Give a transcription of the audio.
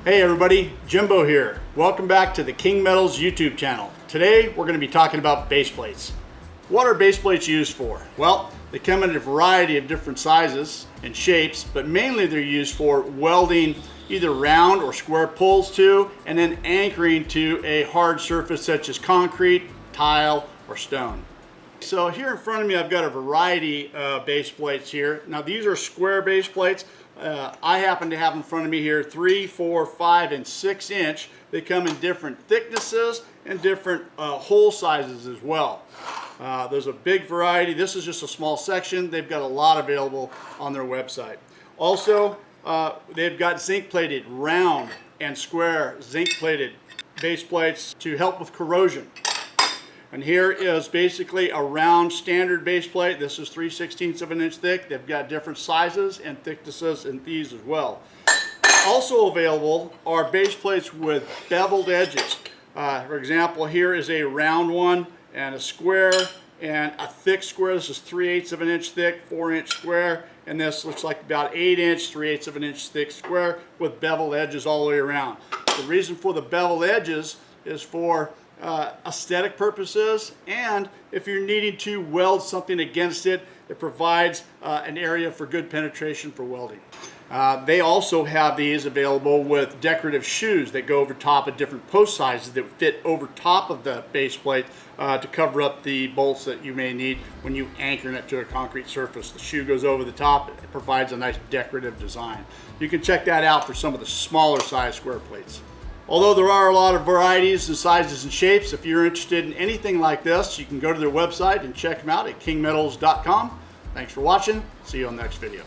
Hey everybody, Jimbo here. Welcome back to the King Metals YouTube channel. Today we're going to be talking about base plates. What are base plates used for? Well, they come in a variety of different sizes and shapes, but mainly they're used for welding either round or square pulls to, and then anchoring to a hard surface such as concrete, tile, or stone. So here in front of me I've got a variety of base plates here. Now these are square base plates. I happen to have in front of me here 3, 4, 5, and 6 inch. They come in different thicknesses and different hole sizes as well. There's a big variety. This is just a small section. They've got a lot available on their website. Also, they've got zinc plated round and square zinc plated base plates to help with corrosion. And here is basically a round standard base plate. This is 3/16 of an inch thick. They've got different sizes and thicknesses in these as well. Also available are base plates with beveled edges. For example, here is a round one and a square and a thick square. This is 3/8 of an inch thick, 4-inch square, and this looks like about 8-inch, 3/8 of an inch thick square with beveled edges all the way around. The reason for the beveled edges is for aesthetic purposes, and if you're needing to weld something against it, it provides an area for good penetration for welding. They also have these available with decorative shoes that go over top of different post sizes that fit over top of the base plate to cover up the bolts that you may need when you anchor it to a concrete surface. The shoe goes over the top. It provides a nice decorative design. You can check that out for some of the smaller size square plates. Although there are a lot of varieties and sizes and shapes, if you're interested in anything like this, you can go to their website and check them out at kingmetals.com. Thanks for watching. See you on the next video.